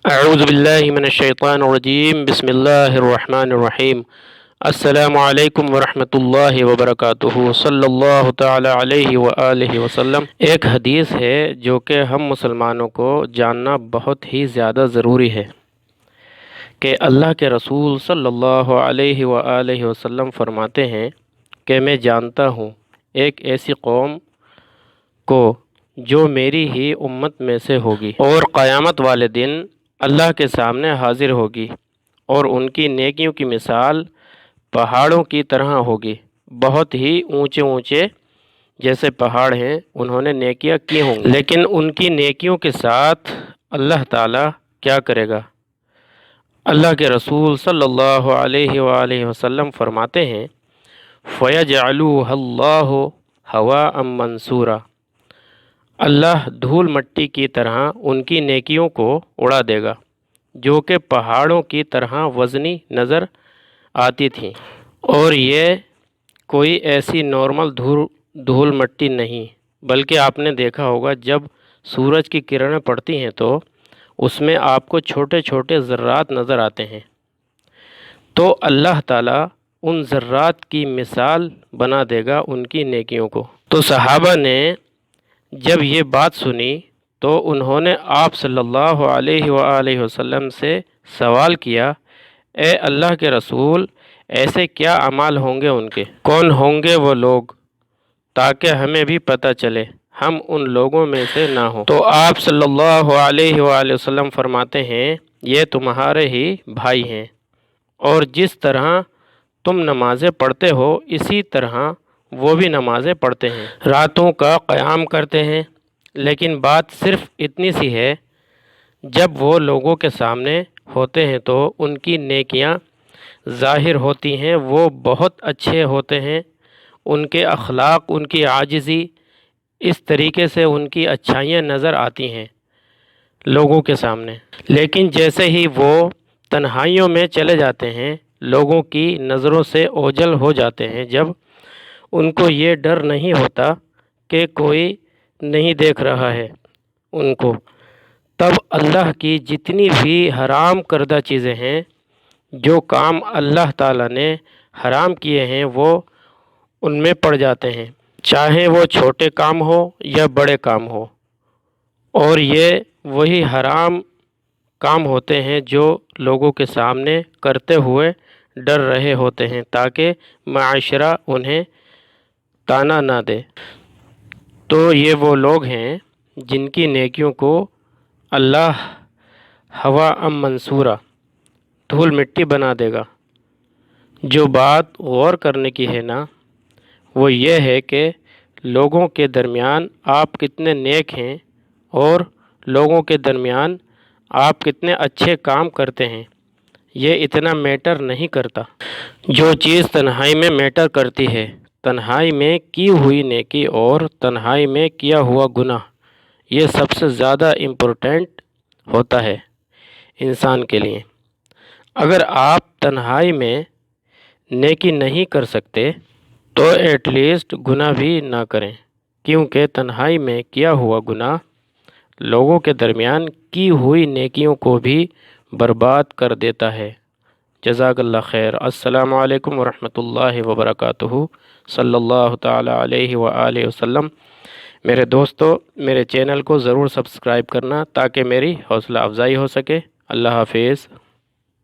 اعوذ باللہ من الشیطان الرجیم بسم اللہ الرحمن الرحیم السلام علیکم ورحمۃ اللہ وبرکاتہ صلی اللہ تعالی علیہ وآلہ وسلم۔ ایک حدیث ہے جو کہ ہم مسلمانوں کو جاننا بہت ہی زیادہ ضروری ہے کہ اللہ کے رسول صلی اللہ علیہ وآلہ وسلم فرماتے ہیں کہ میں جانتا ہوں ایک ایسی قوم کو جو میری ہی امت میں سے ہوگی اور قیامت والے دن اللہ کے سامنے حاضر ہوگی اور ان کی نیکیوں کی مثال پہاڑوں کی طرح ہوگی، بہت ہی اونچے اونچے جیسے پہاڑ ہیں انہوں نے نیکیاں کی ہوں گی، لیکن ان کی نیکیوں کے ساتھ اللہ تعالیٰ کیا کرے گا؟ اللہ کے رسول صلی اللہ علیہ وآلہ وسلم فرماتے ہیں فَيَجْعَلُوهَا اللَّهُ هَوَاءً مَنْثُورًا، اللہ دھول مٹی کی طرح ان کی نیکیوں کو اڑا دے گا جو کہ پہاڑوں کی طرح وزنی نظر آتی تھیں، اور یہ کوئی ایسی نارمل دھول مٹی نہیں بلکہ آپ نے دیکھا ہوگا جب سورج کی کرنیں پڑتی ہیں تو اس میں آپ کو چھوٹے چھوٹے ذرات نظر آتے ہیں، تو اللہ تعالیٰ ان ذرات کی مثال بنا دے گا ان کی نیکیوں کو۔ تو صحابہ نے جب یہ بات سنی تو انہوں نے آپ صلی اللہ علیہ وآلہ وسلم سے سوال کیا، اے اللہ کے رسول، ایسے کیا اعمال ہوں گے ان کے؟ کون ہوں گے وہ لوگ تاکہ ہمیں بھی پتہ چلے ہم ان لوگوں میں سے نہ ہوں؟ تو آپ صلی اللہ علیہ وآلہ وسلم فرماتے ہیں یہ تمہارے ہی بھائی ہیں، اور جس طرح تم نمازیں پڑھتے ہو اسی طرح وہ بھی نمازیں پڑھتے ہیں، راتوں کا قیام کرتے ہیں، لیکن بات صرف اتنی سی ہے جب وہ لوگوں کے سامنے ہوتے ہیں تو ان کی نیکیاں ظاہر ہوتی ہیں، وہ بہت اچھے ہوتے ہیں، ان کے اخلاق، ان کی عاجزی، اس طریقے سے ان کی اچھائیاں نظر آتی ہیں لوگوں کے سامنے، لیکن جیسے ہی وہ تنہائیوں میں چلے جاتے ہیں لوگوں کی نظروں سے اوجھل ہو جاتے ہیں، جب ان کو یہ ڈر نہیں ہوتا کہ کوئی نہیں دیکھ رہا ہے ان کو، تب اللہ کی جتنی بھی حرام کردہ چیزیں ہیں، جو کام اللہ تعالیٰ نے حرام کیے ہیں وہ ان میں پڑ جاتے ہیں، چاہے وہ چھوٹے کام ہو یا بڑے کام ہو، اور یہ وہی حرام کام ہوتے ہیں جو لوگوں کے سامنے کرتے ہوئے ڈر رہے ہوتے ہیں تاکہ معاشرہ انہیں تانا نہ دے۔ تو یہ وہ لوگ ہیں جن کی نیکیوں کو اللہ ہواء منصورہ دھول مٹی بنا دے گا۔ جو بات غور کرنے کی ہے نا وہ یہ ہے کہ لوگوں کے درمیان آپ کتنے نیک ہیں اور لوگوں کے درمیان آپ کتنے اچھے کام کرتے ہیں، یہ اتنا میٹر نہیں کرتا۔ جو چیز تنہائی میں میٹر کرتی ہے، تنہائی میں کی ہوئی نیکی اور تنہائی میں کیا ہوا گناہ، یہ سب سے زیادہ امپورٹنٹ ہوتا ہے انسان کے لیے۔ اگر آپ تنہائی میں نیکی نہیں کر سکتے تو ایٹ لیسٹ گناہ بھی نہ کریں، کیونکہ تنہائی میں کیا ہوا گناہ لوگوں کے درمیان کی ہوئی نیکیوں کو بھی برباد کر دیتا ہے۔ جزاک اللہ خیر۔ السلام علیکم ورحمۃ اللہ وبرکاتہ صلی اللہ تعالی علیہ وآلہ وسلم۔ میرے دوستو، میرے چینل کو ضرور سبسکرائب کرنا تاکہ میری حوصلہ افزائی ہو سکے۔ اللہ حافظ۔